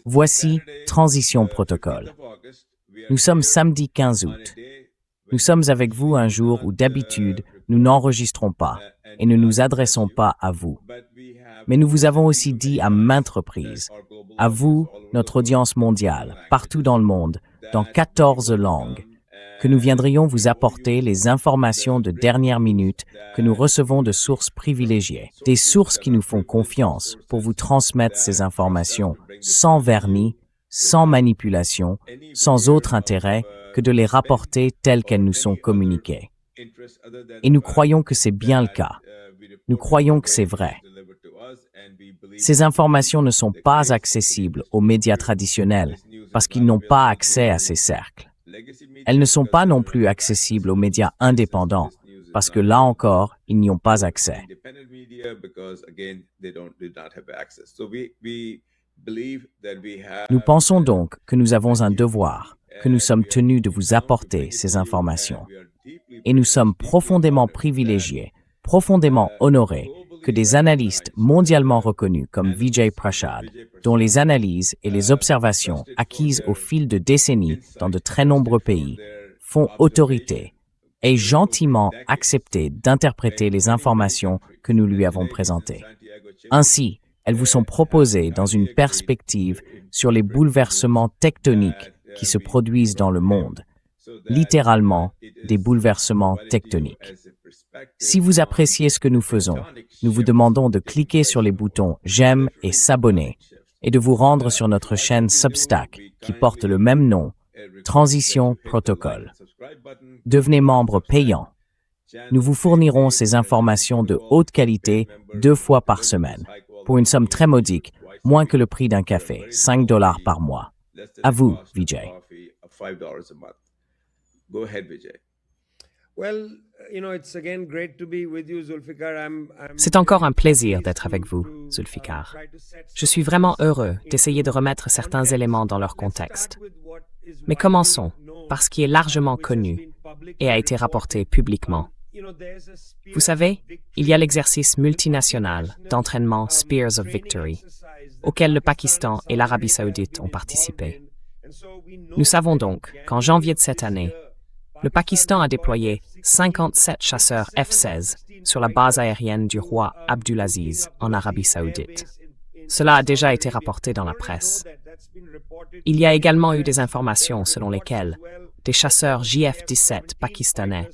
Voici Transition Protocol. Nous sommes samedi 15 août. Nous sommes avec vous un jour où d'habitude, nous n'enregistrons pas et ne nous adressons pas à vous. Mais nous vous avons aussi dit à maintes reprises, à vous, notre audience mondiale, partout dans le monde, dans 14 langues, que nous viendrions vous apporter les informations de dernière minute que nous recevons de sources privilégiées, des sources qui nous font confiance pour vous transmettre ces informations sans vernis, sans manipulation, sans autre intérêt que de les rapporter telles qu'elles nous sont communiquées. Et nous croyons que c'est bien le cas. Nous croyons que c'est vrai. Ces informations ne sont pas accessibles aux médias traditionnels parce qu'ils n'ont pas accès à ces cercles. Elles ne sont pas non plus accessibles aux médias indépendants parce que là encore, ils n'y ont pas accès. Nous pensons donc que nous avons un devoir, que nous sommes tenus de vous apporter ces informations. Et nous sommes profondément privilégiés, profondément honorés que des analystes mondialement reconnus comme Vijay Prashad, dont les analyses et les observations acquises au fil de décennies dans de très nombreux pays, font autorité, aient gentiment accepté d'interpréter les informations que nous lui avons présentées. Ainsi, elles vous sont proposées dans une perspective sur les bouleversements tectoniques qui se produisent dans le monde, littéralement des bouleversements tectoniques. Si vous appréciez ce que nous faisons, nous vous demandons de cliquer sur les boutons « J'aime » et « S'abonner » et de vous rendre sur notre chaîne Substack qui porte le même nom, Transition Protocol. Devenez membre payant. Nous vous fournirons ces informations de haute qualité 2 fois par semaine, pour une somme très modique, moins que le prix d'un café, $5 par mois. À vous, Vijay. C'est encore un plaisir d'être avec vous, Zulfikar. Je suis vraiment heureux d'essayer de remettre certains éléments dans leur contexte. Mais commençons par ce qui est largement connu et a été rapporté publiquement. Vous savez, il y a l'exercice multinational d'entraînement Spears of Victory, auquel le Pakistan et l'Arabie saoudite ont participé. Nous savons donc qu'en janvier de cette année, le Pakistan a déployé 57 chasseurs F-16 sur la base aérienne du roi Abdulaziz en Arabie saoudite. Cela a déjà été rapporté dans la presse. Il y a également eu des informations selon lesquelles des chasseurs JF-17 pakistanais,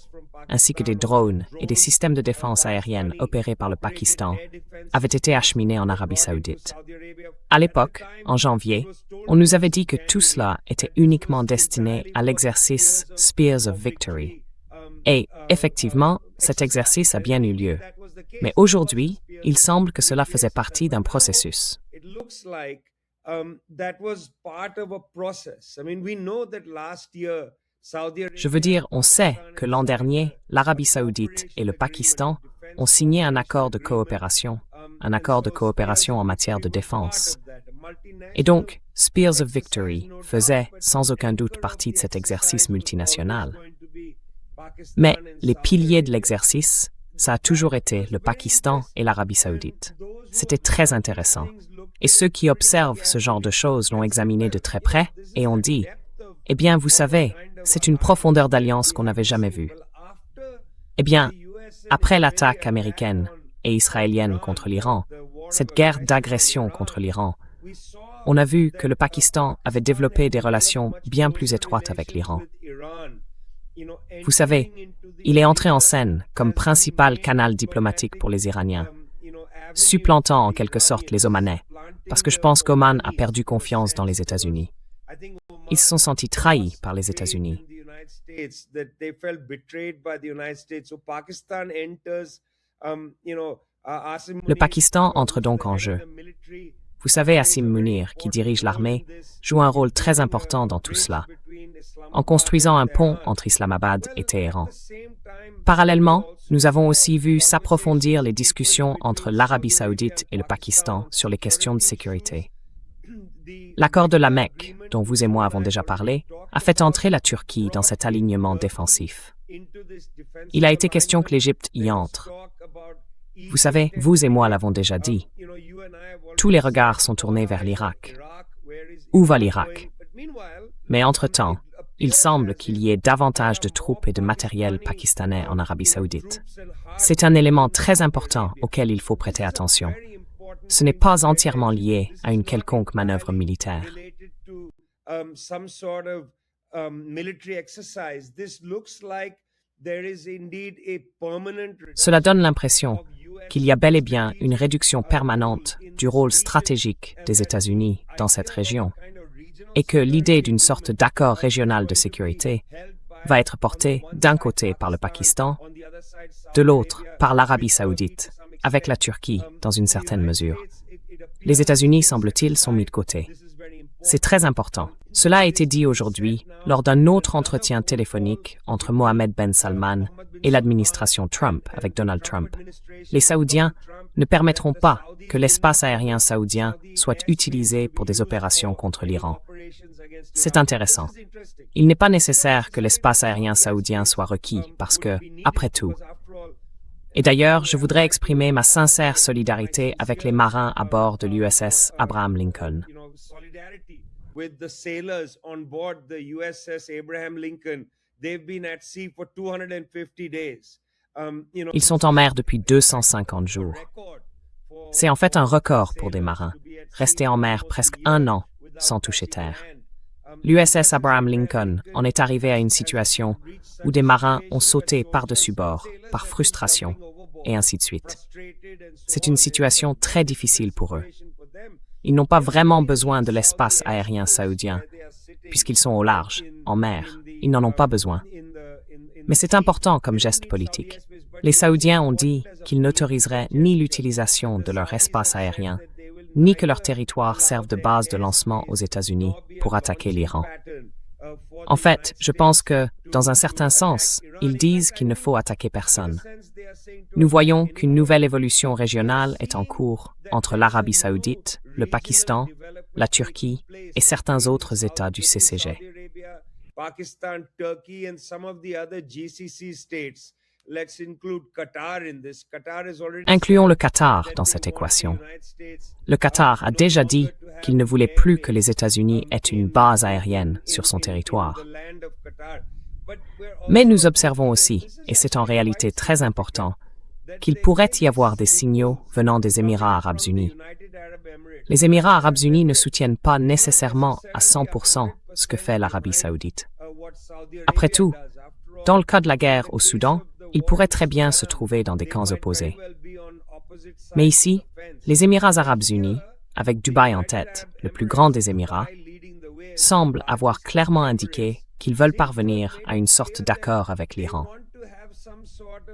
ainsi que des drones et des systèmes de défense aérienne opérés par le Pakistan, avaient été acheminés en Arabie saoudite. À l'époque, en janvier, on nous avait dit que tout cela était uniquement destiné à l'exercice Spears of Victory. Et, effectivement, cet exercice a bien eu lieu. Mais aujourd'hui, il semble que cela faisait partie d'un processus. Je veux dire, on sait que l'an dernier, l'Arabie saoudite et le Pakistan ont signé un accord de coopération en matière de défense. Et donc, Spears of Victory faisait sans aucun doute partie de cet exercice multinational. Mais les piliers de l'exercice, ça a toujours été le Pakistan et l'Arabie saoudite. C'était très intéressant. Et ceux qui observent ce genre de choses l'ont examiné de très près et ont dit, eh bien, vous savez, c'est une profondeur d'alliance qu'on n'avait jamais vue. Eh bien, après l'attaque américaine et israélienne contre l'Iran, cette guerre d'agression contre l'Iran, on a vu que le Pakistan avait développé des relations bien plus étroites avec l'Iran. Vous savez, il est entré en scène comme principal canal diplomatique pour les Iraniens, supplantant en quelque sorte les Omanais, parce que je pense qu'Oman a perdu confiance dans les États-Unis. Ils se sont sentis trahis par les États-Unis. Le Pakistan entre donc en jeu. Vous savez, Asim Munir, qui dirige l'armée, joue un rôle très important dans tout cela, en construisant un pont entre Islamabad et Téhéran. Parallèlement, nous avons aussi vu s'approfondir les discussions entre l'Arabie saoudite et le Pakistan sur les questions de sécurité. L'accord de la Mecque, dont vous et moi avons déjà parlé, a fait entrer la Turquie dans cet alignement défensif. Il a été question que l'Égypte y entre. Vous savez, vous et moi l'avons déjà dit, tous les regards sont tournés vers l'Irak. Où va l'Irak? Mais entre-temps, il semble qu'il y ait davantage de troupes et de matériel pakistanais en Arabie saoudite. C'est un élément très important auquel il faut prêter attention. Ce n'est pas entièrement lié à une quelconque manœuvre militaire. Cela donne l'impression qu'il y a bel et bien une réduction permanente du rôle stratégique des États-Unis dans cette région et que l'idée d'une sorte d'accord régional de sécurité va être portée d'un côté par le Pakistan, de l'autre par l'Arabie saoudite, avec la Turquie dans une certaine mesure. Les États-Unis, semble-t-il, sont mis de côté. C'est très important. Cela a été dit aujourd'hui lors d'un autre entretien téléphonique entre Mohammed Ben Salman et l'administration Trump avec Donald Trump. Les Saoudiens ne permettront pas que l'espace aérien saoudien soit utilisé pour des opérations contre l'Iran. C'est intéressant. Il n'est pas nécessaire que l'espace aérien saoudien soit requis parce que, après tout, et d'ailleurs, je voudrais exprimer ma sincère solidarité avec les marins à bord de l'USS Abraham Lincoln. With the sailors on board the USS Abraham Lincoln, they've been at sea for 250 days. Ils sont en mer depuis 250 jours. C'est en fait un record pour des marins, rester en mer presque 1 an sans toucher terre. L'USS Abraham Lincoln en est arrivé à une situation où des marins ont sauté par-dessus bord, par frustration, et ainsi de suite. C'est une situation très difficile pour eux. Ils n'ont pas vraiment besoin de l'espace aérien saoudien, puisqu'ils sont au large, en mer. Ils n'en ont pas besoin. Mais c'est important comme geste politique. Les Saoudiens ont dit qu'ils n'autoriseraient ni l'utilisation de leur espace aérien, ni que leur territoire serve de base de lancement aux États-Unis pour attaquer l'Iran. En fait, je pense que, dans un certain sens, ils disent qu'il ne faut attaquer personne. Nous voyons qu'une nouvelle évolution régionale est en cours entre l'Arabie saoudite, le Pakistan, la Turquie et certains autres États du CCG. Pakistan, Turkey and some of the other GCC states. Let's include Qatar in this. Qatar is already Incluons le Qatar dans cette équation. Le Qatar a déjà dit qu'il ne voulait plus que les États-Unis aient une base aérienne sur son territoire. Mais nous observons aussi, et c'est en réalité très important, qu'il pourrait y avoir des signaux venant des Émirats arabes unis. Les Émirats arabes unis ne soutiennent pas nécessairement à 100% ce que fait l'Arabie saoudite. Après tout, dans le cas de la guerre au Soudan, ils pourraient très bien se trouver dans des camps opposés. Mais ici, les Émirats arabes unis, avec Dubaï en tête, le plus grand des Émirats, semblent avoir clairement indiqué qu'ils veulent parvenir à une sorte d'accord avec l'Iran.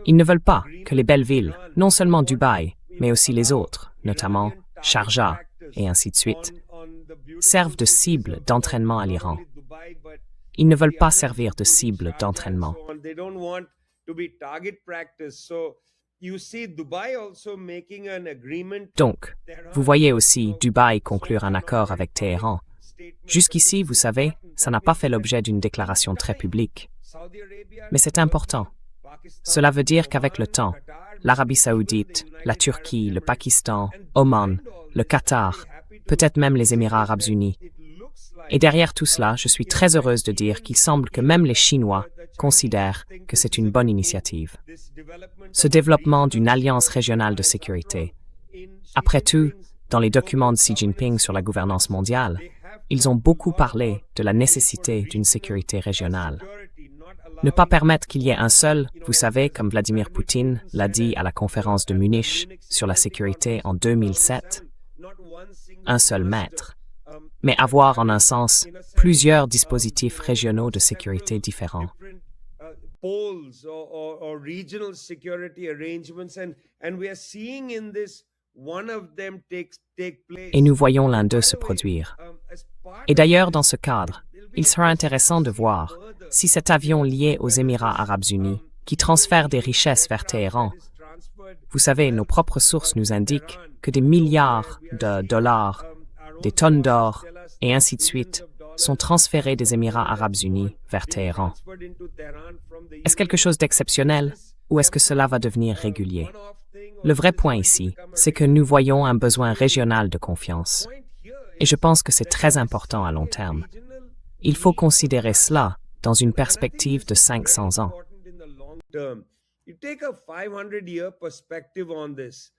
Ils ne veulent pas que les belles villes, non seulement Dubaï, mais aussi les autres, notamment Sharjah et ainsi de suite, servent de cible d'entraînement à l'Iran. Ils ne veulent pas servir de cible d'entraînement. Donc, vous voyez aussi Dubaï conclure un accord avec Téhéran. Jusqu'ici, vous savez, ça n'a pas fait l'objet d'une déclaration très publique. Mais c'est important. Cela veut dire qu'avec le temps, l'Arabie saoudite, la Turquie, le Pakistan, Oman, le Qatar, peut-être même les Émirats arabes unis. Et derrière tout cela, je suis très heureuse de dire qu'il semble que même les Chinois considèrent que c'est une bonne initiative. Ce développement d'une alliance régionale de sécurité. Après tout, dans les documents de Xi Jinping sur la gouvernance mondiale, ils ont beaucoup parlé de la nécessité d'une sécurité régionale. Ne pas permettre qu'il y ait un seul, vous savez, comme Vladimir Poutine l'a dit à la conférence de Munich sur la sécurité en 2007, un seul maître, mais avoir en un sens plusieurs dispositifs régionaux de sécurité différents. Et nous voyons l'un d'eux se produire. Et d'ailleurs, dans ce cadre, il sera intéressant de voir si cet avion lié aux Émirats arabes unis, qui transfère des richesses vers Téhéran, vous savez, nos propres sources nous indiquent que des milliards de dollars, des tonnes d'or, et ainsi de suite, sont transférés des Émirats arabes unis vers Téhéran. Est-ce quelque chose d'exceptionnel ou est-ce que cela va devenir régulier? Le vrai point ici, c'est que nous voyons un besoin régional de confiance. Et je pense que c'est très important à long terme. Il faut considérer cela dans une perspective de 500 ans. You take a 500-year perspective on this.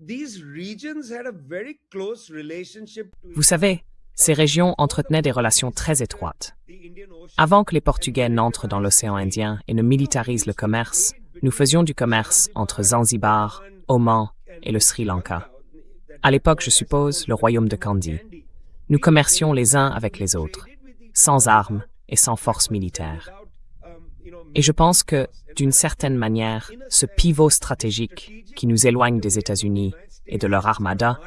These regions had a very close relationship to Vous savez, ces régions entretenaient des relations très étroites. Avant que les Portugais n'entrent dans l'océan Indien et ne militarisent le commerce, nous faisions du commerce entre Zanzibar, Oman et le Sri Lanka. À l'époque, je suppose, le royaume de Kandy. Nous commercions les uns avec les autres, sans armes et sans force militaire. Et je pense que, d'une certaine manière, ce pivot stratégique qui nous éloigne des États-Unis et de leur armada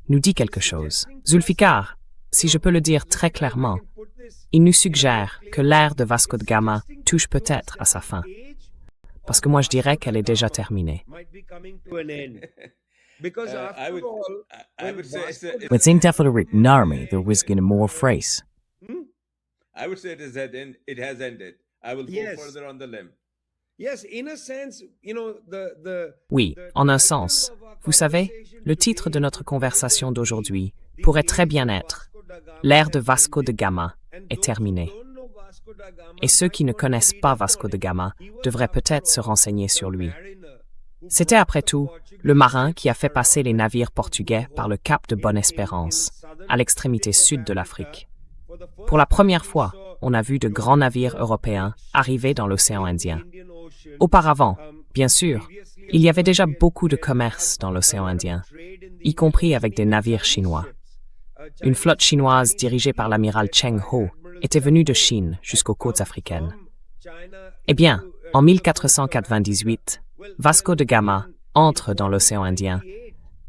nous dit quelque chose. Zulfikar, si je peux le dire très clairement, il nous suggère que l'ère de Vasco de Gama touche peut-être à sa fin. Parce que moi, je dirais qu'elle est déjà terminée. With zijn teffelrik narmi, there was gonna more phrase. I would say it has ended. I will go Yes. further on the limb. Yes, in a sense, Oui, en un sens. Vous savez, le titre de notre conversation d'aujourd'hui pourrait très bien être « L'ère de Vasco de Gama est terminée ». Et ceux qui ne connaissent pas Vasco de Gama devraient peut-être se renseigner sur lui. C'était après tout le marin qui a fait passer les navires portugais par le cap de Bonne-Espérance, à l'extrémité sud de l'Afrique. Pour la première fois, on a vu de grands navires européens arriver dans l'océan Indien. Auparavant, bien sûr, il y avait déjà beaucoup de commerce dans l'océan Indien, y compris avec des navires chinois. Une flotte chinoise dirigée par l'amiral Cheng Ho était venue de Chine jusqu'aux côtes africaines. Eh bien, en 1498, Vasco de Gama entre dans l'océan Indien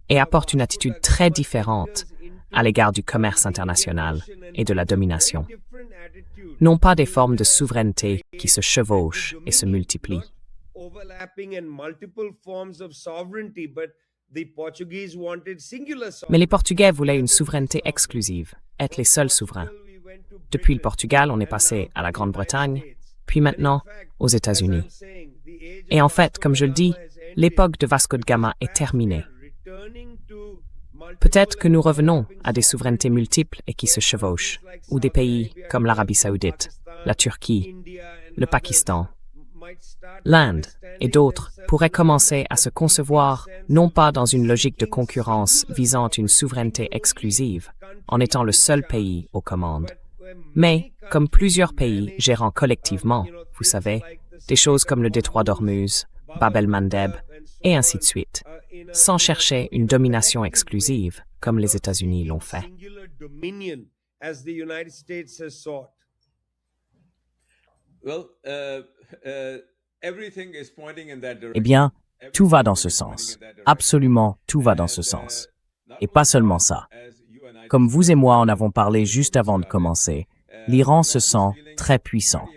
et apporte une attitude très différente à l'égard du commerce international et de la domination. Non pas des formes de souveraineté qui se chevauchent et se multiplient. Mais les Portugais voulaient une souveraineté exclusive, être les seuls souverains. Depuis le Portugal, on est passé à la Grande-Bretagne, puis maintenant aux États-Unis. Et en fait, comme je le dis, l'époque de Vasco de Gama est terminée. Peut-être que nous revenons à des souverainetés multiples et qui se chevauchent, ou des pays comme l'Arabie saoudite, la Turquie, le Pakistan, l'Inde et d'autres pourraient commencer à se concevoir non pas dans une logique de concurrence visant une souveraineté exclusive, en étant le seul pays aux commandes, mais comme plusieurs pays gérant collectivement, vous savez, des choses comme le détroit d'Ormuz, Bab el-Mandeb, et ainsi de suite, sans chercher une domination exclusive comme les États-Unis l'ont fait. Eh bien, tout va dans ce sens. Absolument tout va dans ce sens. Et pas seulement ça. Comme vous et moi en avons parlé juste avant de commencer, l'Iran se sent très puissant.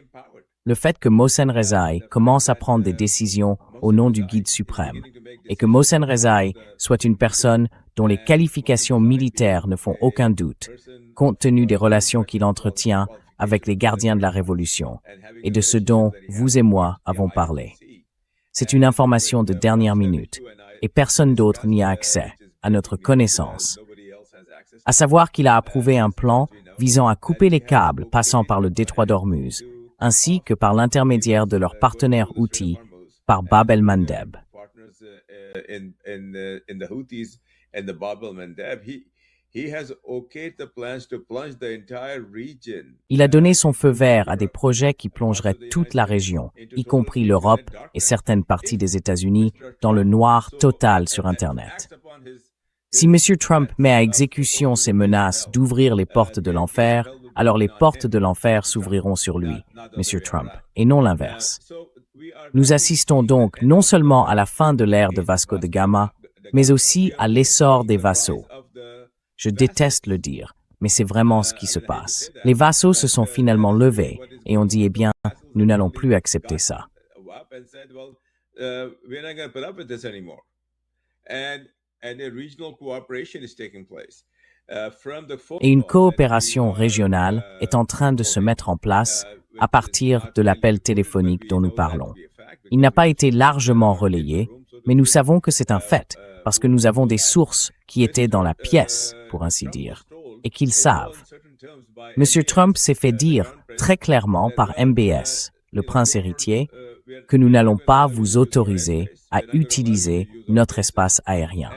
Le fait que Mohsen Rezaï commence à prendre des décisions au nom du guide suprême et que Mohsen Rezaï soit une personne dont les qualifications militaires ne font aucun doute, compte tenu des relations qu'il entretient avec les gardiens de la Révolution et de ce dont vous et moi avons parlé. C'est une information de dernière minute et personne d'autre n'y a accès, à notre connaissance. À savoir qu'il a approuvé un plan visant à couper les câbles passant par le détroit d'Ormuz, ainsi que par l'intermédiaire de leur partenaire houthi, par Bab el-Mandeb. Il a donné son feu vert à des projets qui plongeraient toute la région, y compris l'Europe et certaines parties des États-Unis, dans le noir total sur Internet. Si M. Trump met à exécution ses menaces d'ouvrir les portes de l'enfer, alors les portes de l'enfer s'ouvriront sur lui, M. Trump, et non l'inverse. Nous assistons donc non seulement à la fin de l'ère de Vasco de Gama, mais aussi à l'essor des vassaux. Je déteste le dire, mais c'est vraiment ce qui se passe. Les vassaux se sont finalement levés et ont dit, eh bien, nous n'allons plus accepter ça. Et une coopération régionale est en train de se mettre en place à partir de l'appel téléphonique dont nous parlons. Il n'a pas été largement relayé, Mais nous savons que c'est un fait, parce que nous avons des sources qui étaient dans la pièce, pour ainsi dire, et qu'ils savent. M. Trump s'est fait dire très clairement par MBS, le prince héritier, que nous n'allons pas vous autoriser à utiliser notre espace aérien.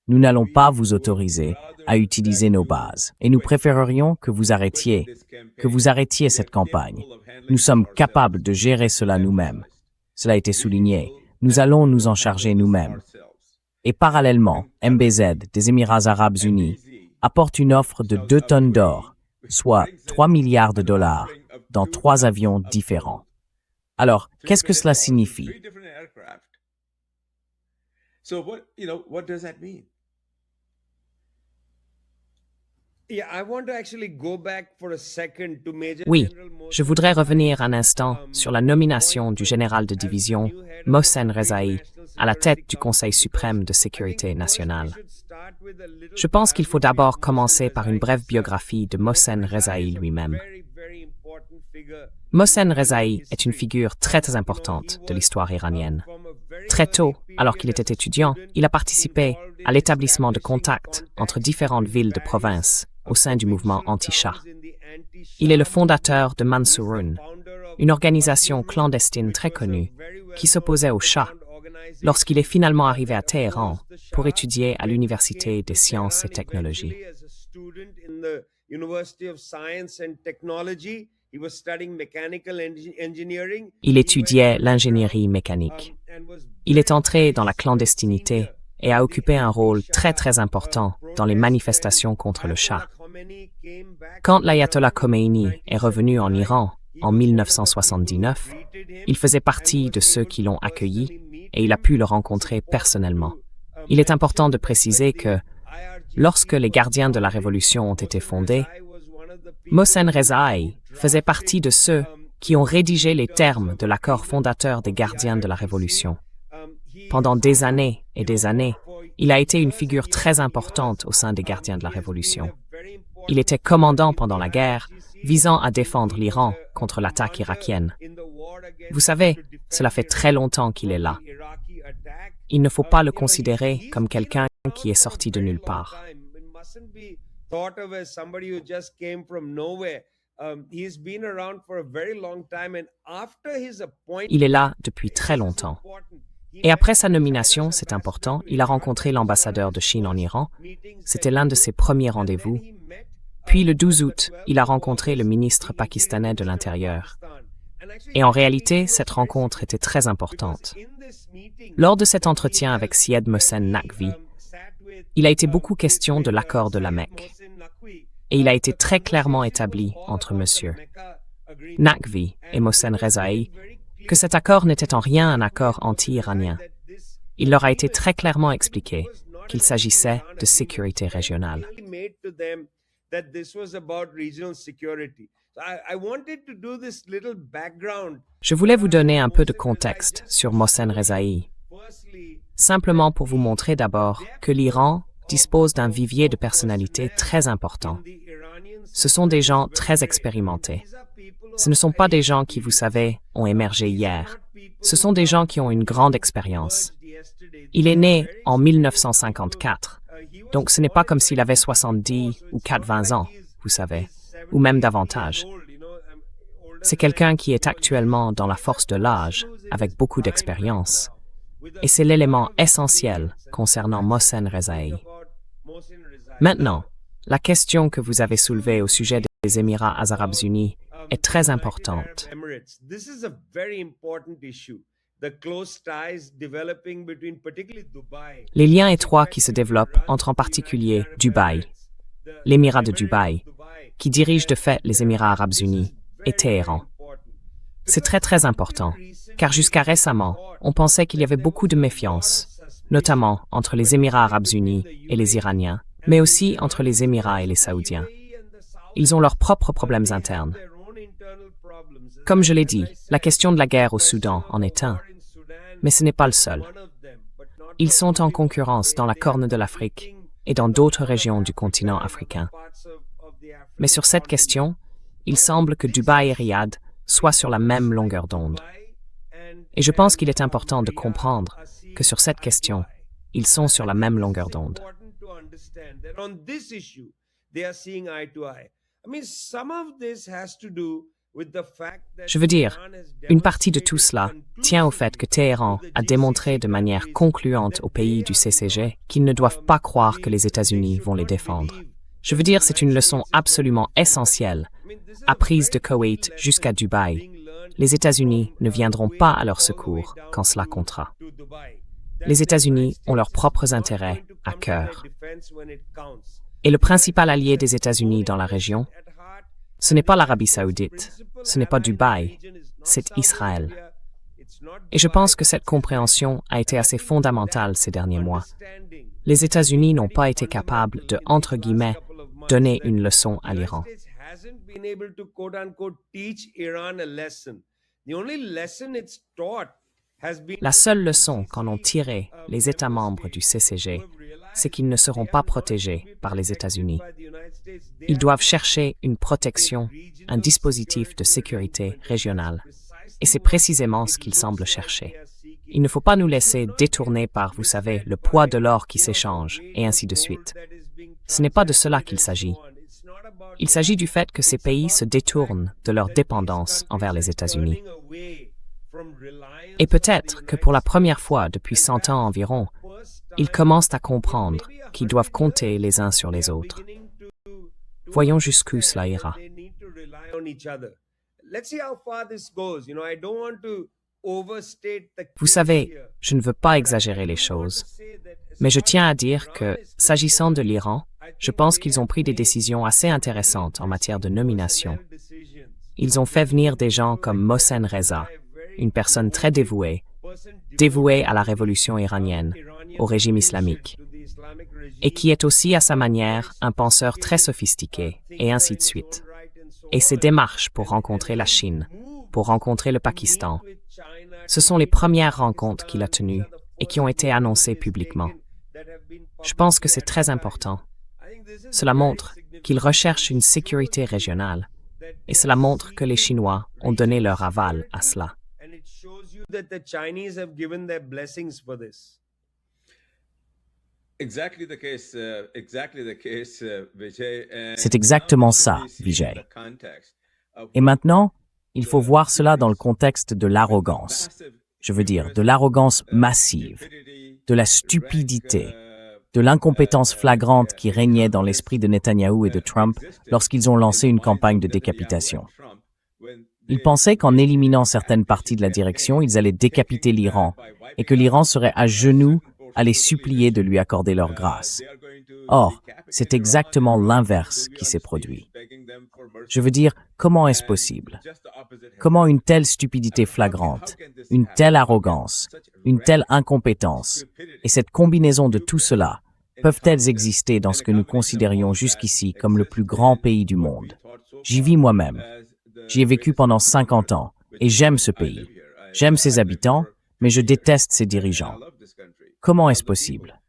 Nous n'allons pas vous autoriser à utiliser nos bases, et nous préférerions que vous arrêtiez cette campagne. Nous sommes capables de gérer cela nous-mêmes. Cela a été souligné. Nous allons nous en charger nous-mêmes. Et parallèlement, MBZ des Émirats arabes unis apporte une offre de 2 tonnes d'or, soit 3 milliards de dollars, dans 3 avions différents. Alors, qu'est-ce que cela signifie? Oui, je voudrais revenir un instant sur la nomination du général de division Mohsen Rezaei à la tête du Conseil suprême de sécurité nationale. Je pense qu'il faut d'abord commencer par une brève biographie de Mohsen Rezaei lui-même. Mohsen Rezaei est une figure très importante de l'histoire iranienne. Très tôt, alors qu'il était étudiant, il a participé à l'établissement de contacts entre différentes villes de province au sein du mouvement anti-Shah. Il est le fondateur de Mansurun, une organisation clandestine très connue qui s'opposait au Shah lorsqu'il est finalement arrivé à Téhéran pour étudier à l'Université des sciences et technologies. Il étudiait l'ingénierie mécanique. Il est entré dans la clandestinité et a occupé un rôle très important dans les manifestations contre le Shah. Quand l'ayatollah Khomeini est revenu en Iran en 1979, il faisait partie de ceux qui l'ont accueilli et il a pu le rencontrer personnellement. Il est important de préciser que, lorsque les gardiens de la Révolution ont été fondés, Mohsen Rezaei faisait partie de ceux qui ont rédigé les termes de l'accord fondateur des gardiens de la Révolution. Pendant des années et des années, il a été une figure très importante au sein des gardiens de la Révolution. Il était commandant pendant la guerre, visant à défendre l'Iran contre l'attaque irakienne. Vous savez, cela fait très longtemps qu'il est là. Il ne faut pas le considérer comme quelqu'un qui est sorti de nulle part. Il est là depuis très longtemps. Et après sa nomination, c'est important, il a rencontré l'ambassadeur de Chine en Iran. C'était l'un de ses premiers rendez-vous. Puis le 12 août, il a rencontré le ministre pakistanais de l'Intérieur. Et en réalité, cette rencontre était très importante. Lors de cet entretien avec Syed Mohsen Naqvi, il a été beaucoup question de l'accord de la Mecque. Et il a été très clairement établi entre M. Naqvi et Mohsen Rezaei que cet accord n'était en rien un accord anti-iranien. Il leur a été très clairement expliqué qu'il s'agissait de sécurité régionale. Je voulais vous donner un peu de contexte sur Mohsen Rezaei, simplement pour vous montrer d'abord que l'Iran dispose d'un vivier de personnalités très important. Ce sont des gens très expérimentés. Ce ne sont pas des gens qui, vous savez, ont émergé hier. Ce sont des gens qui ont une grande expérience. Il est né en 1954, donc ce n'est pas comme s'il avait 70 ou 80 ans, vous savez, ou même davantage. C'est quelqu'un qui est actuellement dans la force de l'âge, avec beaucoup d'expérience. Et c'est l'élément essentiel concernant Mohsen Rezaei. Maintenant, la question que vous avez soulevée au sujet des Émirats arabes unis est très importante. Les liens étroits qui se développent entre en particulier Dubaï, l'Émirat de Dubaï, qui dirige de fait les Émirats arabes unis, et Téhéran. C'est très important, car jusqu'à récemment, on pensait qu'il y avait beaucoup de méfiance, notamment entre les Émirats arabes unis et les Iraniens, mais aussi entre les Émirats et les Saoudiens. Ils ont leurs propres problèmes internes. Comme je l'ai dit, la question de la guerre au Soudan en est un, mais ce n'est pas le seul. Ils sont en concurrence dans la Corne de l'Afrique et dans d'autres régions du continent africain. Mais sur cette question, il semble que Dubaï et Riyad soient sur la même longueur d'onde. Et je pense qu'il est important de comprendre que sur cette question, ils sont sur la même longueur d'onde. Je veux dire, une partie de tout cela tient au fait que Téhéran a démontré de manière concluante aux pays du CCG qu'ils ne doivent pas croire que les États-Unis vont les défendre. Je veux dire, c'est une leçon absolument essentielle, apprise de Koweït jusqu'à Dubaï. Les États-Unis ne viendront pas à leur secours quand cela comptera. Les États-Unis ont leurs propres intérêts à cœur. Et le principal allié des États-Unis dans la région, ce n'est pas l'Arabie saoudite, ce n'est pas Dubaï, c'est Israël. Et je pense que cette compréhension a été assez fondamentale ces derniers mois. Les États-Unis n'ont pas été capables de, entre guillemets, donner une leçon à l'Iran. La seule leçon qu'en ont tiré les États membres du CCG, c'est qu'ils ne seront pas protégés par les États-Unis. Ils doivent chercher une protection, un dispositif de sécurité régional. Et c'est précisément ce qu'ils semblent chercher. Il ne faut pas nous laisser détourner par, vous savez, le poids de l'or qui s'échange, et ainsi de suite. Ce n'est pas de cela qu'il s'agit. Il s'agit du fait que ces pays se détournent de leur dépendance envers les États-Unis. Et peut-être que pour la première fois depuis 100 ans environ, ils commencent à comprendre qu'ils doivent compter les uns sur les autres. Voyons jusqu'où cela ira. Vous savez, je ne veux pas exagérer les choses, mais je tiens à dire que, s'agissant de l'Iran, je pense qu'ils ont pris des décisions assez intéressantes en matière de nomination. Ils ont fait venir des gens comme Mohsen Reza, une personne très dévouée à la révolution iranienne, au régime islamique, et qui est aussi à sa manière un penseur très sophistiqué, et ainsi de suite. Et ses démarches pour rencontrer la Chine, pour rencontrer le Pakistan, ce sont les premières rencontres qu'il a tenues et qui ont été annoncées publiquement. Je pense que c'est très important. Cela montre qu'il recherche une sécurité régionale, et cela montre que les Chinois ont donné leur aval à cela. C'est exactement ça, Vijay. Et maintenant, il faut voir cela dans le contexte de l'arrogance. Je veux dire, de l'arrogance massive, de la stupidité, de l'incompétence flagrante qui régnait dans l'esprit de Netanyahou et de Trump lorsqu'ils ont lancé une campagne de décapitation. Ils pensaient qu'en éliminant certaines parties de la direction, ils allaient décapiter l'Iran et que l'Iran serait à genoux à les supplier de lui accorder leur grâce. Or, c'est exactement l'inverse qui s'est produit. Je veux dire, comment est-ce possible? Comment une telle stupidité flagrante, une telle arrogance, une telle incompétence, et cette combinaison de tout cela, peuvent-elles exister dans ce que nous considérions jusqu'ici comme le plus grand pays du monde? J'y vis moi-même. J'y ai vécu pendant 50 ans, et j'aime ce pays. J'aime ses habitants, mais je déteste ses dirigeants. Comment est-ce possible?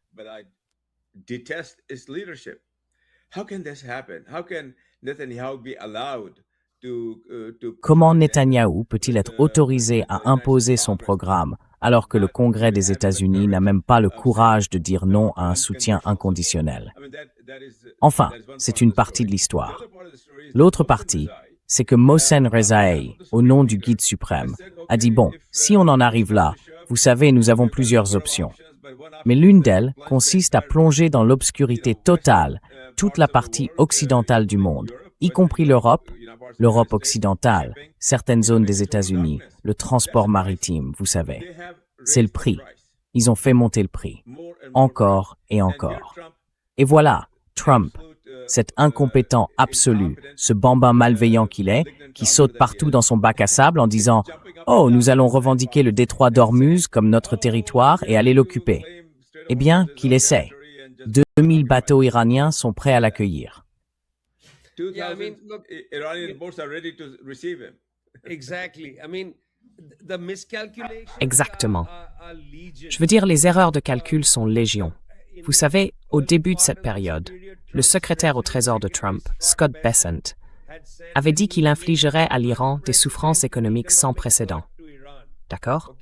Comment Netanyahou peut-il être autorisé à imposer son programme alors que le Congrès des États-Unis n'a même pas le courage de dire non à un soutien inconditionnel? Enfin, c'est une partie de l'histoire. L'autre partie, c'est que Mohsen Rezaei, au nom du Guide suprême, a dit « Bon, si on en arrive là, vous savez, nous avons plusieurs options. » Mais l'une d'elles consiste à plonger dans l'obscurité totale toute la partie occidentale du monde, y compris l'Europe occidentale, certaines zones des États-Unis, le transport maritime, vous savez. C'est le prix. Ils ont fait monter le prix. Encore et encore. Et voilà, Trump, cet incompétent absolu, ce bambin malveillant qu'il est, qui saute partout dans son bac à sable en disant « Oh, nous allons revendiquer le détroit d'Ormuz comme notre territoire et aller l'occuper. » Eh bien, qu'il essaie. 2000 bateaux iraniens sont prêts à l'accueillir. Exactement. Je veux dire, les erreurs de calcul sont légion. Vous savez, au début de cette période, le secrétaire au Trésor de Trump, Scott Bessent, avait dit qu'il infligerait à l'Iran des souffrances économiques sans précédent. D'accord?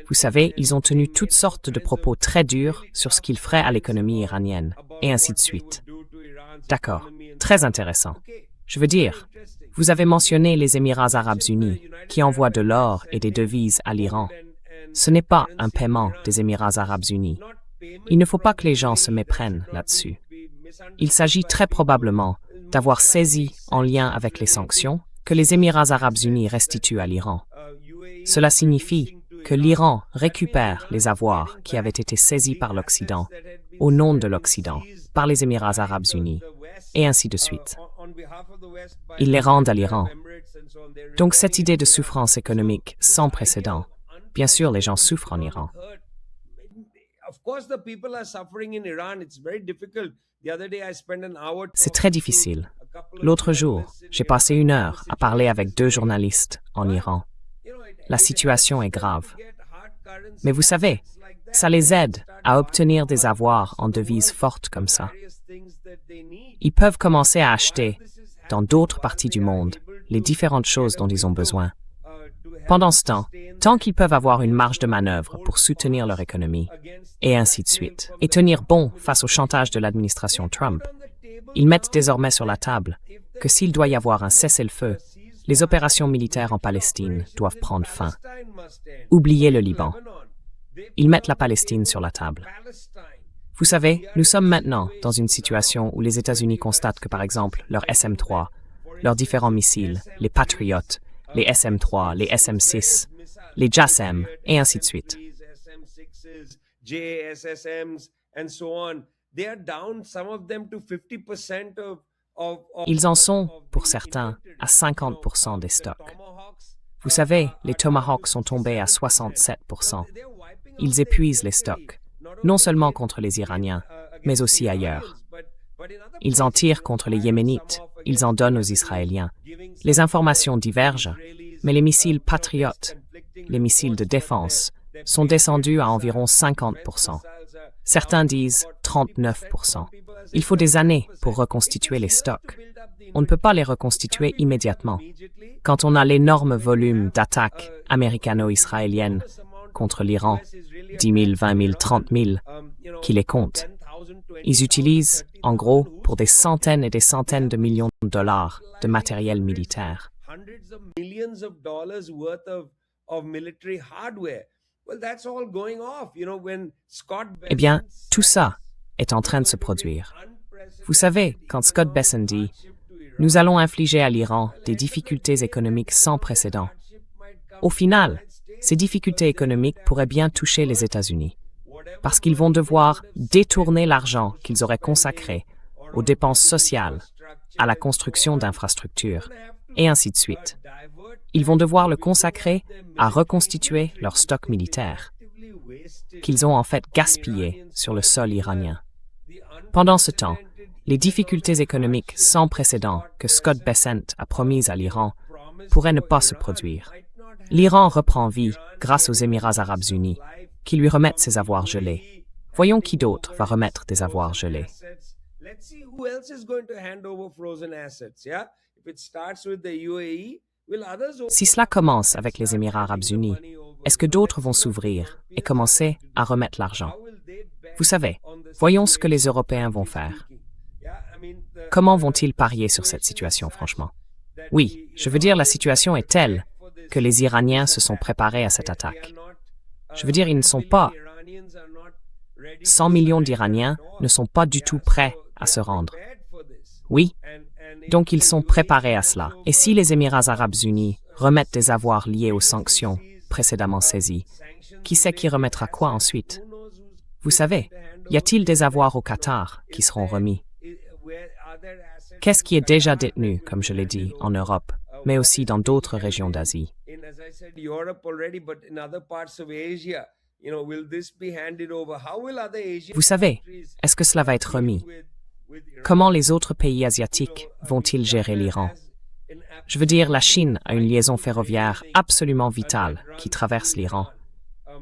Vous savez, ils ont tenu toutes sortes de propos très durs sur ce qu'ils feraient à l'économie iranienne, et ainsi de suite. D'accord, très intéressant. Je veux dire, vous avez mentionné les Émirats arabes unis, qui envoient de l'or et des devises à l'Iran. Ce n'est pas un paiement des Émirats arabes unis. Il ne faut pas que les gens se méprennent là-dessus. Il s'agit très probablement d'avoir saisi, en lien avec les sanctions, que les Émirats arabes unis restituent à l'Iran. Cela signifie que l'Iran récupère les avoirs qui avaient été saisis par l'Occident, au nom de l'Occident, par les Émirats arabes unis, et ainsi de suite. Ils les rendent à l'Iran. Donc cette idée de souffrance économique sans précédent, bien sûr les gens souffrent en Iran. C'est très difficile. L'autre jour, j'ai passé 1 heure à parler avec 2 journalistes en Iran. La situation est grave. Mais vous savez, ça les aide à obtenir des avoirs en devises fortes comme ça. Ils peuvent commencer à acheter, dans d'autres parties du monde, les différentes choses dont ils ont besoin. Pendant ce temps, tant qu'ils peuvent avoir une marge de manœuvre pour soutenir leur économie, et ainsi de suite, et tenir bon face au chantage de l'administration Trump, ils mettent désormais sur la table que s'il doit y avoir un cessez-le-feu, les opérations militaires en Palestine doivent prendre fin. Oubliez le Liban. Ils mettent la Palestine sur la table. Vous savez, nous sommes maintenant dans une situation où les États-Unis constatent que, par exemple, leurs SM-3, leurs différents missiles, les Patriot, les SM-3, les SM-6, les JASSM, et ainsi de suite. Ils en sont, pour certains, à 50% des stocks. Vous savez, les Tomahawks sont tombés à 67%. Ils épuisent les stocks, non seulement contre les Iraniens, mais aussi ailleurs. Ils en tirent contre les Yéménites, ils en donnent aux Israéliens. Les informations divergent, mais les missiles Patriot, les missiles de défense, sont descendus à environ 50%. Certains disent 39%. Il faut des années pour reconstituer les stocks. On ne peut pas les reconstituer immédiatement. Quand on a l'énorme volume d'attaques américano-israéliennes contre l'Iran, 10 000, 20 000, 30 000, qui les comptent, ils utilisent, en gros, pour des centaines et des centaines de millions de dollars de matériel militaire. Eh bien, tout ça est en train de se produire. Vous savez, quand Scott Bessent dit « Nous allons infliger à l'Iran des difficultés économiques sans précédent », au final, ces difficultés économiques pourraient bien toucher les États-Unis, parce qu'ils vont devoir détourner l'argent qu'ils auraient consacré aux dépenses sociales, à la construction d'infrastructures, et ainsi de suite. Ils vont devoir le consacrer à reconstituer leur stock militaire, qu'ils ont en fait gaspillé sur le sol iranien. Pendant ce temps, les difficultés économiques sans précédent que Scott Bessent a promises à l'Iran pourraient ne pas se produire. L'Iran reprend vie grâce aux Émirats arabes unis, qui lui remettent ses avoirs gelés. Voyons qui d'autre va remettre des avoirs gelés. Si cela commence avec les Émirats arabes unis, est-ce que d'autres vont s'ouvrir et commencer à remettre l'argent? Vous savez, voyons ce que les Européens vont faire. Comment vont-ils parier sur cette situation, franchement? Oui, je veux dire, la situation est telle que les Iraniens se sont préparés à cette attaque. Je veux dire, ils ne sont pas... 100 millions d'Iraniens ne sont pas du tout prêts à se rendre. Oui, donc ils sont préparés à cela. Et si les Émirats arabes unis remettent des avoirs liés aux sanctions précédemment saisies, qui sait qui remettra quoi ensuite? Vous savez, y a-t-il des avoirs au Qatar qui seront remis? Qu'est-ce qui est déjà détenu, comme je l'ai dit, en Europe, mais aussi dans d'autres régions d'Asie? Vous savez, est-ce que cela va être remis? Comment les autres pays asiatiques vont-ils gérer l'Iran? Je veux dire, la Chine a une liaison ferroviaire absolument vitale qui traverse l'Iran.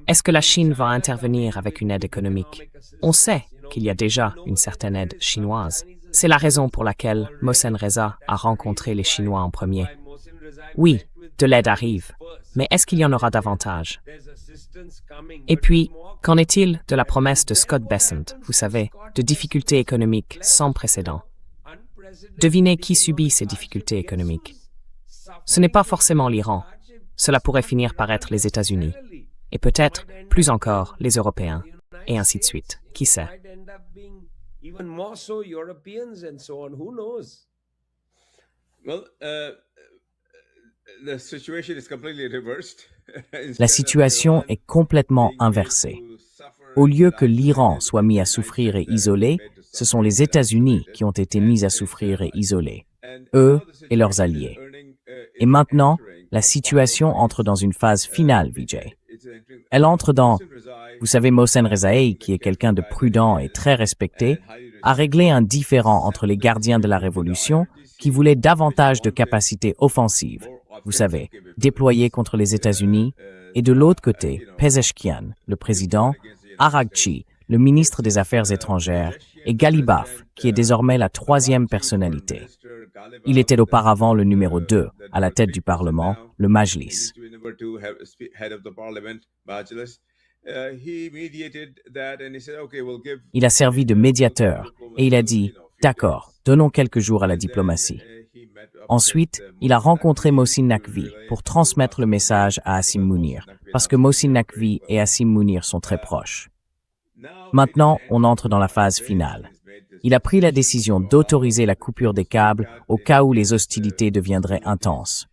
Est-ce que la Chine va intervenir avec une aide économique? On sait qu'il y a déjà une certaine aide chinoise. C'est la raison pour laquelle Mohsen Reza a rencontré les Chinois en premier. Oui, de l'aide arrive, mais est-ce qu'il y en aura davantage? Et puis, qu'en est-il de la promesse de Scott Bessent, vous savez, de difficultés économiques sans précédent? Devinez qui subit ces difficultés économiques. Ce n'est pas forcément l'Iran. Cela pourrait finir par être les États-Unis. Et peut-être, plus encore, les Européens. Et ainsi de suite. Qui sait? La situation est complètement inversée. Au lieu que l'Iran soit mis à souffrir et isolé, ce sont les États-Unis qui ont été mis à souffrir et isolés, eux et leurs alliés. Et maintenant, la situation entre dans une phase finale, Vijay. Elle entre dans, vous savez, Mohsen Rezaei, qui est quelqu'un de prudent et très respecté, a réglé un différend entre les gardiens de la révolution qui voulaient davantage de capacités offensives, vous savez, déployées contre les États-Unis, et de l'autre côté, Pezeshkian, le président, Araghchi, le ministre des Affaires étrangères, et Ghalibaf, qui est désormais la troisième personnalité. Il était auparavant le numéro 2 à la tête du Parlement, le Majlis. Il a servi de médiateur et il a dit « D'accord, donnons quelques jours à la diplomatie ». Ensuite, il a rencontré Mohsin Naqvi pour transmettre le message à Asim Mounir, parce que Mohsin Naqvi et Asim Mounir sont très proches. Maintenant, on entre dans la phase finale. Il a pris la décision d'autoriser la coupure des câbles au cas où les hostilités deviendraient intenses.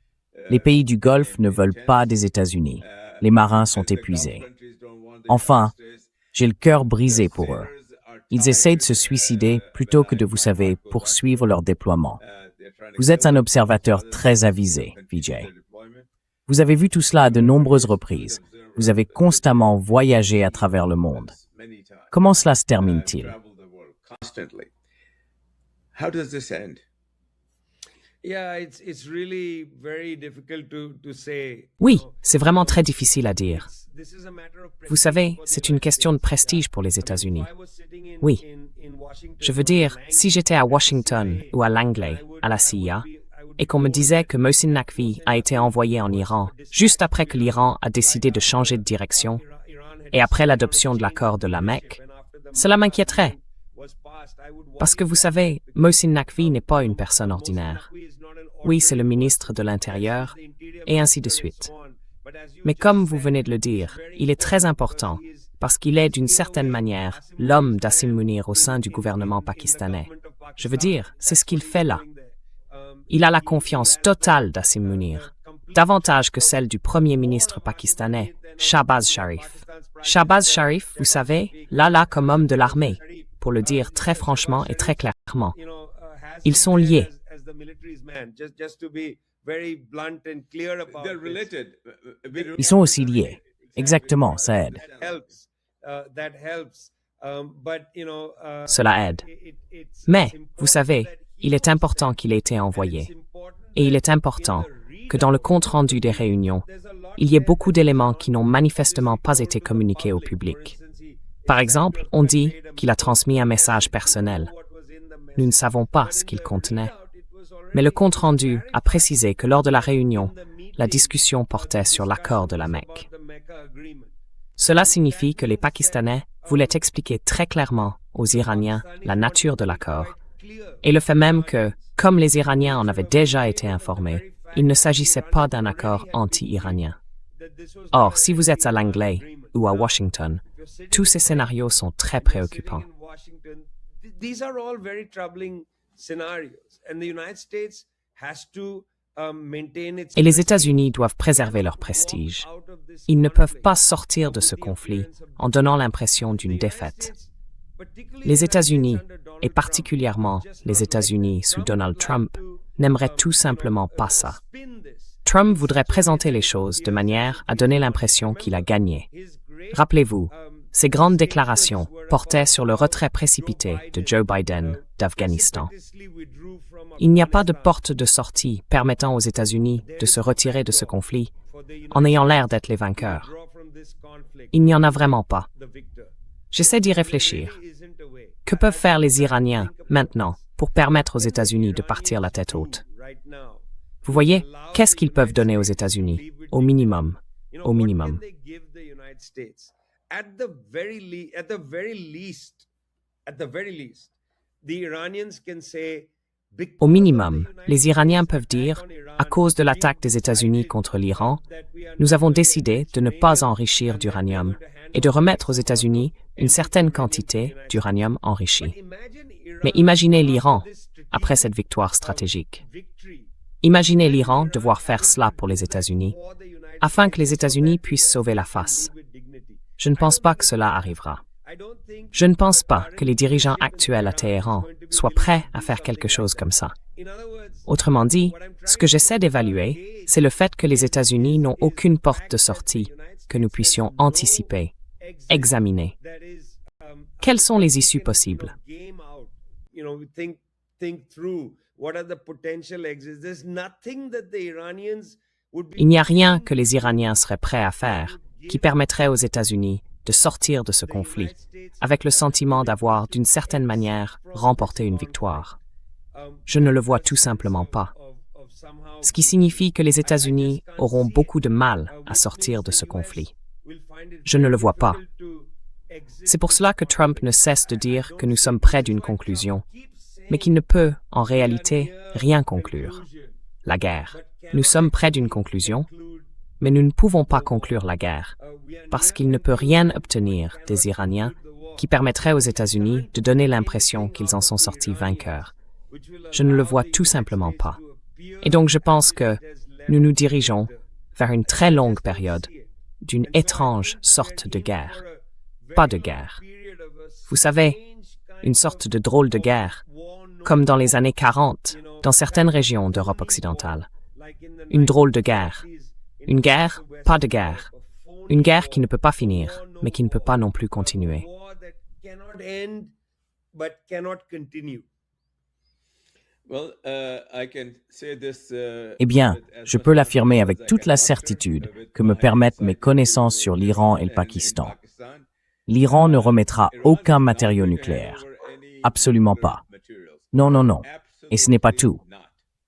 Les pays du Golfe ne veulent pas des États-Unis. Les marins sont épuisés. Enfin, j'ai le cœur brisé pour eux. Ils essayent de se suicider plutôt que de, vous savez, poursuivre leur déploiement. Vous êtes un observateur très avisé, Vijay. Vous avez vu tout cela à de nombreuses reprises. Vous avez constamment voyagé à travers le monde. Comment cela se termine-t-il? Oui, c'est vraiment très difficile à dire. Vous savez, c'est une question de prestige pour les États-Unis. Oui. Je veux dire, si j'étais à Washington ou à Langley, à la CIA, et qu'on me disait que Mohsin Naqvi a été envoyé en Iran juste après que l'Iran a décidé de changer de direction et après l'adoption de l'accord de la Mecque, cela m'inquiéterait. Parce que vous savez, Mohsin Naqvi n'est pas une personne ordinaire. Oui, c'est le ministre de l'Intérieur, et ainsi de suite. Mais comme vous venez de le dire, il est très important, parce qu'il est d'une certaine manière l'homme d'Asim Mounir au sein du gouvernement pakistanais. Je veux dire, c'est ce qu'il fait là. Il a la confiance totale d'Asim Mounir, davantage que celle du premier ministre pakistanais, Shahbaz Sharif. Shahbaz Sharif, vous savez, là comme homme de l'armée, pour le dire très franchement et très clairement. Ils sont liés. Ils sont aussi liés. Exactement, ça aide. Cela aide. Mais, vous savez, il est important qu'il ait été envoyé. Et il est important que dans le compte-rendu des réunions, il y ait beaucoup d'éléments qui n'ont manifestement pas été communiqués au public. Par exemple, on dit qu'il a transmis un message personnel. Nous ne savons pas ce qu'il contenait. Mais le compte-rendu a précisé que lors de la réunion, la discussion portait sur l'accord de la Mecque. Cela signifie que les Pakistanais voulaient expliquer très clairement aux Iraniens la nature de l'accord, et le fait même que, comme les Iraniens en avaient déjà été informés, il ne s'agissait pas d'un accord anti-iranien. Or, si vous êtes à Langley ou à Washington, tous ces scénarios sont très préoccupants. Et les États-Unis doivent préserver leur prestige. Ils ne peuvent pas sortir de ce conflit en donnant l'impression d'une défaite. Les États-Unis, et particulièrement les États-Unis sous Donald Trump, n'aimeraient tout simplement pas ça. Trump voudrait présenter les choses de manière à donner l'impression qu'il a gagné. Rappelez-vous, ses grandes déclarations portaient sur le retrait précipité de Joe Biden d'Afghanistan. Il n'y a pas de porte de sortie permettant aux États-Unis de se retirer de ce conflit en ayant l'air d'être les vainqueurs. Il n'y en a vraiment pas. J'essaie d'y réfléchir. Que peuvent faire les Iraniens maintenant pour permettre aux États-Unis de partir la tête haute? Vous voyez, qu'est-ce qu'ils peuvent donner aux États-Unis? Au minimum. Au minimum. Au minimum, les Iraniens peuvent dire, à cause de l'attaque des États-Unis contre l'Iran, nous avons décidé de ne pas enrichir d'uranium et de remettre aux États-Unis une certaine quantité d'uranium enrichi. Mais imaginez l'Iran après cette victoire stratégique. Imaginez l'Iran devoir faire cela pour les États-Unis, afin que les États-Unis puissent sauver la face. Je ne pense pas que cela arrivera. Je ne pense pas que les dirigeants actuels à Téhéran soient prêts à faire quelque chose comme ça. Autrement dit, ce que j'essaie d'évaluer, c'est le fait que les États-Unis n'ont aucune porte de sortie que nous puissions anticiper, examiner. Quelles sont les issues possibles? Il n'y a rien que les Iraniens seraient prêts à faire qui permettrait aux États-Unis de sortir de ce conflit, avec le sentiment d'avoir, d'une certaine manière, remporté une victoire. Je ne le vois tout simplement pas. Ce qui signifie que les États-Unis auront beaucoup de mal à sortir de ce conflit. Je ne le vois pas. C'est pour cela que Trump ne cesse de dire que nous sommes près d'une conclusion, mais qu'il ne peut, en réalité, rien conclure. La guerre. Nous sommes près d'une conclusion, mais nous ne pouvons pas conclure la guerre, parce qu'il ne peut rien obtenir des Iraniens qui permettrait aux États-Unis de donner l'impression qu'ils en sont sortis vainqueurs. Je ne le vois tout simplement pas. Et donc je pense que nous nous dirigeons vers une très longue période d'une étrange sorte de guerre. Pas de guerre. Vous savez, une sorte de drôle de guerre, comme dans les années 40, dans certaines régions d'Europe occidentale. Une drôle de guerre. Une guerre, pas de guerre. Une guerre qui ne peut pas finir, mais qui ne peut pas non plus continuer. Eh bien, je peux l'affirmer avec toute la certitude que me permettent mes connaissances sur l'Iran et le Pakistan. L'Iran ne remettra aucun matériau nucléaire. Absolument pas. Non, non, non. Et ce n'est pas tout.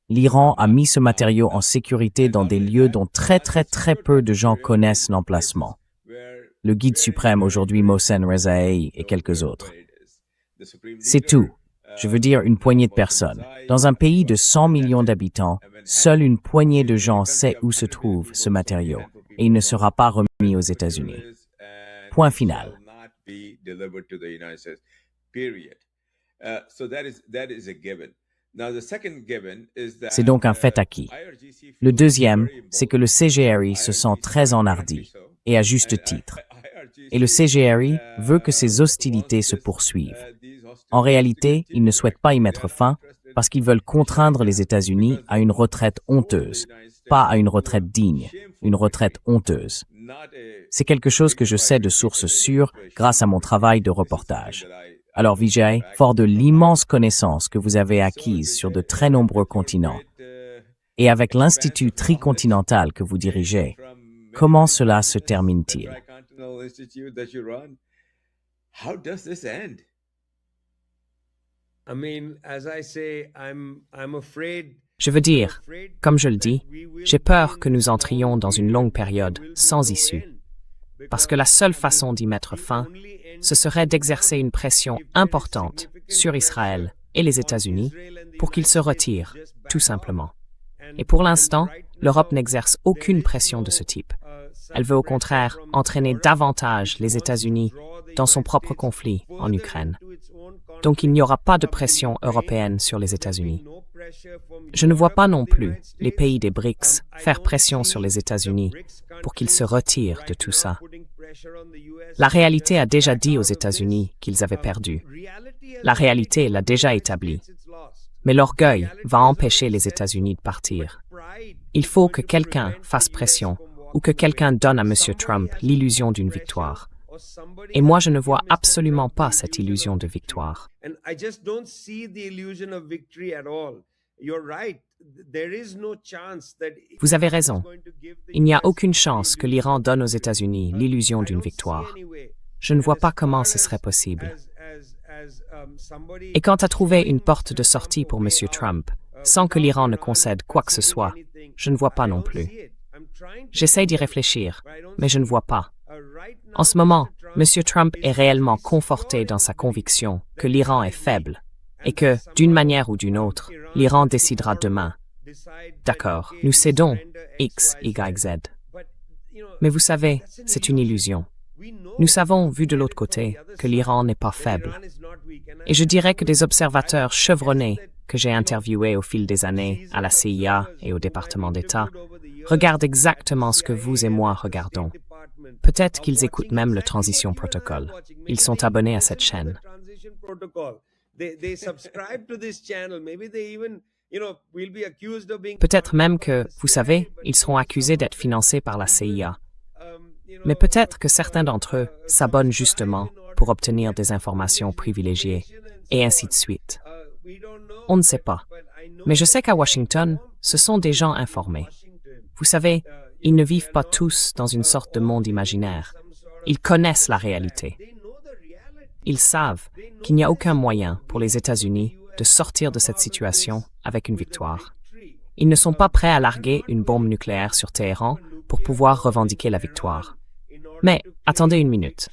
L'Iran a mis ce matériau en sécurité dans des lieux dont très peu de gens connaissent l'emplacement. Le guide suprême aujourd'hui, Mohsen Rezaei et quelques autres. C'est tout. Je veux dire une poignée de personnes. Dans un pays de 100 millions d'habitants, seule une poignée de gens sait où se trouve ce matériau et il ne sera pas remis aux États-Unis. Point final. C'est donc un fait acquis. Le deuxième, c'est que le CGRI se sent très enhardi, et à juste titre. Et le CGRI veut que ces hostilités se poursuivent. En réalité, ils ne souhaitent pas y mettre fin parce qu'ils veulent contraindre les États-Unis à une retraite honteuse, pas à une retraite digne, une retraite honteuse. C'est quelque chose que je sais de sources sûres grâce à mon travail de reportage. Alors Vijay, fort de l'immense connaissance que vous avez acquise sur de très nombreux continents, et avec l'Institut tricontinental que vous dirigez, comment cela se termine-t-il? Je veux dire, comme je le dis, j'ai peur que nous entrions dans une longue période sans issue. Parce que la seule façon d'y mettre fin, ce serait d'exercer une pression importante sur Israël et les États-Unis pour qu'ils se retirent, tout simplement. Et pour l'instant, l'Europe n'exerce aucune pression de ce type. Elle veut au contraire entraîner davantage les États-Unis dans son propre conflit en Ukraine. Donc il n'y aura pas de pression européenne sur les États-Unis. Je ne vois pas non plus les pays des BRICS faire pression sur les États-Unis pour qu'ils se retirent de tout ça. La réalité a déjà dit aux États-Unis qu'ils avaient perdu. La réalité l'a déjà établi. Mais l'orgueil va empêcher les États-Unis de partir. Il faut que quelqu'un fasse pression ou que quelqu'un donne à M. Trump l'illusion d'une victoire. Et moi, je ne vois absolument pas cette illusion de victoire. Vous avez raison. Il n'y a aucune chance que l'Iran donne aux États-Unis l'illusion d'une victoire. Je ne vois pas comment ce serait possible. Et quant à trouver une porte de sortie pour M. Trump, sans que l'Iran ne concède quoi que ce soit, Je ne vois pas non plus. J'essaie d'y réfléchir, mais je ne vois pas. En ce moment, M. Trump est réellement conforté dans sa conviction que l'Iran est faible et que, d'une manière ou d'une autre, l'Iran décidera demain. D'accord, nous cédons X, Y, Z. Mais vous savez, c'est une illusion. Nous savons, vu de l'autre côté, que l'Iran n'est pas faible. Et je dirais que des observateurs chevronnés que j'ai interviewés au fil des années à la CIA et au département d'État regardent exactement ce que vous et moi regardons. Peut-être qu'ils écoutent même le Transition Protocol. Ils sont abonnés à cette chaîne. Peut-être même que, vous savez, ils seront accusés d'être financés par la CIA. Mais peut-être que certains d'entre eux s'abonnent justement pour obtenir des informations privilégiées, et ainsi de suite. On ne sait pas. Mais je sais qu'à Washington, ce sont des gens informés. Vous savez, ils ne vivent pas tous dans une sorte de monde imaginaire. Ils connaissent la réalité. Ils savent qu'il n'y a aucun moyen pour les États-Unis de sortir de cette situation avec une victoire. Ils ne sont pas prêts à larguer une bombe nucléaire sur Téhéran pour pouvoir revendiquer la victoire. Mais attendez une minute.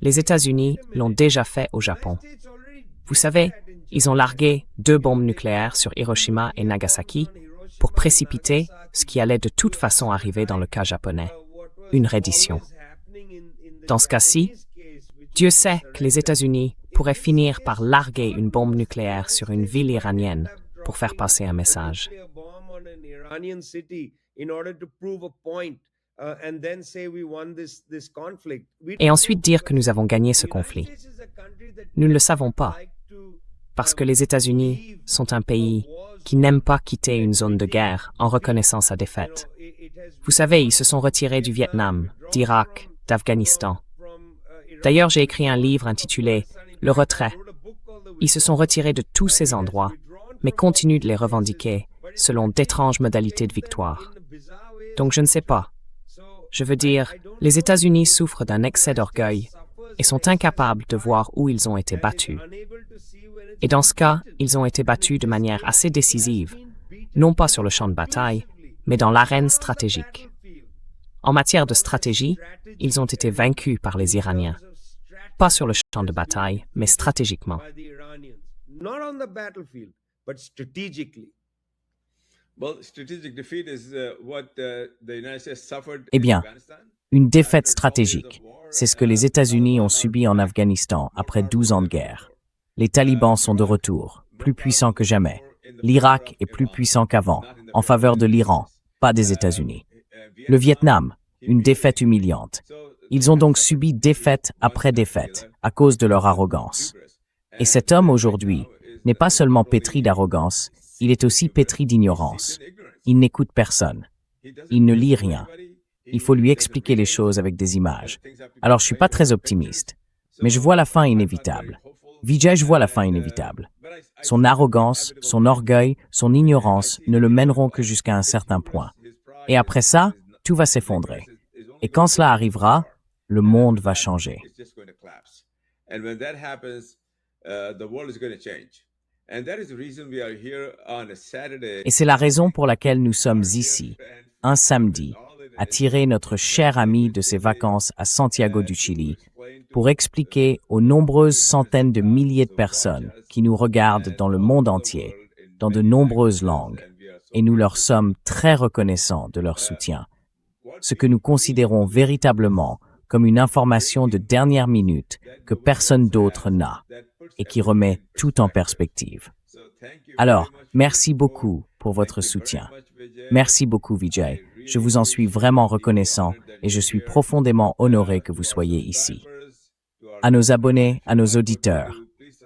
Les États-Unis l'ont déjà fait au Japon. Vous savez, ils ont largué 2 bombes nucléaires sur Hiroshima et Nagasaki pour précipiter ce qui allait de toute façon arriver dans le cas japonais, une reddition. Dans ce cas-ci, Dieu sait que les États-Unis pourraient finir par larguer une bombe nucléaire sur une ville iranienne pour faire passer un message. Et ensuite dire que nous avons gagné ce conflit. Nous ne le savons pas, parce que les États-Unis sont un pays qui n'aime pas quitter une zone de guerre en reconnaissant sa défaite. Vous savez, ils se sont retirés du Vietnam, d'Irak, d'Afghanistan. D'ailleurs, j'ai écrit un livre intitulé « Le retrait ». Ils se sont retirés de tous ces endroits, mais continuent de les revendiquer selon d'étranges modalités de victoire. Donc je ne sais pas. Je veux dire, les États-Unis souffrent d'un excès d'orgueil et sont incapables de voir où ils ont été battus. Et dans ce cas, ils ont été battus de manière assez décisive, non pas sur le champ de bataille, mais dans l'arène stratégique. En matière de stratégie, ils ont été vaincus par les Iraniens. Pas sur le champ de bataille, mais stratégiquement. Eh bien, une défaite stratégique, c'est ce que les États-Unis ont subi en Afghanistan après 12 ans de guerre. Les talibans sont de retour, plus puissants que jamais. L'Irak est plus puissant qu'avant, en faveur de l'Iran, pas des États-Unis. Le Vietnam, une défaite humiliante. Ils ont donc subi défaite après défaite, à cause de leur arrogance. Et cet homme aujourd'hui n'est pas seulement pétri d'arrogance, il est aussi pétri d'ignorance. Il n'écoute personne. Il ne lit rien. Il faut lui expliquer les choses avec des images. Alors je suis pas très optimiste, mais je vois la fin inévitable. Vijay, je vois la fin inévitable. Son arrogance, son orgueil, son ignorance ne le mèneront que jusqu'à un certain point. Et après ça, tout va s'effondrer. Et quand cela arrivera, le monde va changer. Et c'est la raison pour laquelle nous sommes ici, un samedi, à tirer notre cher ami de ses vacances à Santiago du Chili, pour expliquer aux nombreuses centaines de milliers de personnes qui nous regardent dans le monde entier, dans de nombreuses langues, et nous leur sommes très reconnaissants de leur soutien, ce que nous considérons véritablement comme une information de dernière minute que personne d'autre n'a, et qui remet tout en perspective. Alors, merci beaucoup pour votre soutien. Merci beaucoup, Vijay. Je vous en suis vraiment reconnaissant et je suis profondément honoré que vous soyez ici. À nos abonnés, à nos auditeurs,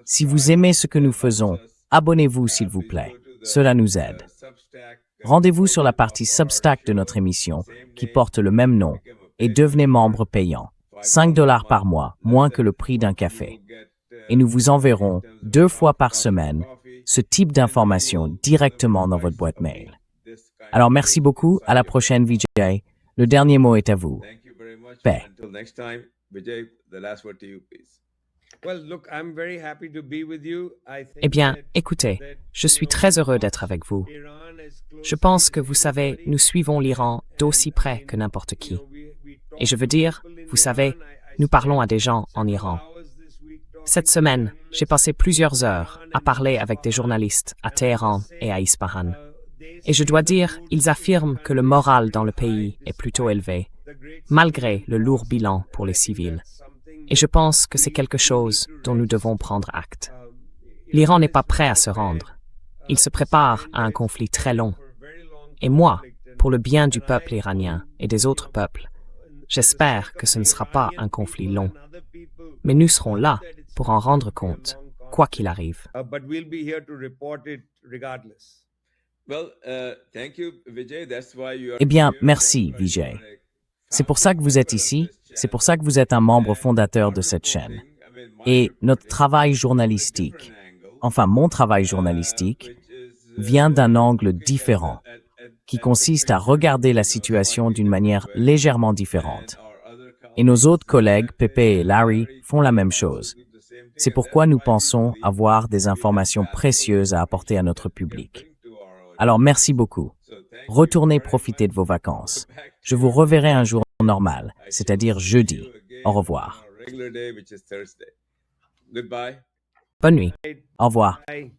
si vous aimez ce que nous faisons, abonnez-vous s'il vous plaît. Cela nous aide. Rendez-vous sur la partie Substack de notre émission, qui porte le même nom, et devenez membre payant. 5 $ par mois, moins que le prix d'un café. Et nous vous enverrons 2 fois par semaine ce type d'informations directement dans votre boîte mail. Alors merci beaucoup, à la prochaine Vijay. Le dernier mot est à vous. Paix. Eh bien, écoutez, je suis très heureux d'être avec vous. Je pense que, vous savez, nous suivons l'Iran d'aussi près que n'importe qui. Et je veux dire, vous savez, nous parlons à des gens en Iran. Cette semaine, j'ai passé plusieurs heures à parler avec des journalistes à Téhéran et à Ispahan. Et je dois dire, ils affirment que le moral dans le pays est plutôt élevé, malgré le lourd bilan pour les civils. Et je pense que c'est quelque chose dont nous devons prendre acte. L'Iran n'est pas prêt à se rendre. Il se prépare à un conflit très long. Et moi, pour le bien du peuple iranien et des autres peuples, j'espère que ce ne sera pas un conflit long. Mais nous serons là pour en rendre compte, quoi qu'il arrive. But we'll be here to report it regardless. Well, thank you, Vijay. That's why you are Eh bien, here. merci, Vijay. C'est pour ça que vous êtes ici, c'est pour ça que vous êtes un membre fondateur de cette chaîne. Et notre travail journalistique, enfin mon travail journalistique, vient d'un angle différent, qui consiste à regarder la situation d'une manière légèrement différente. Et nos autres collègues, Pepe et Larry, font la même chose. C'est pourquoi nous pensons avoir des informations précieuses à apporter à notre public. Alors merci beaucoup. Retournez profiter de vos vacances. Je vous reverrai un jour normal, c'est-à-dire jeudi. Au revoir. Regular day, which is Thursday. Goodbye. Bonne nuit. Au revoir. Bye.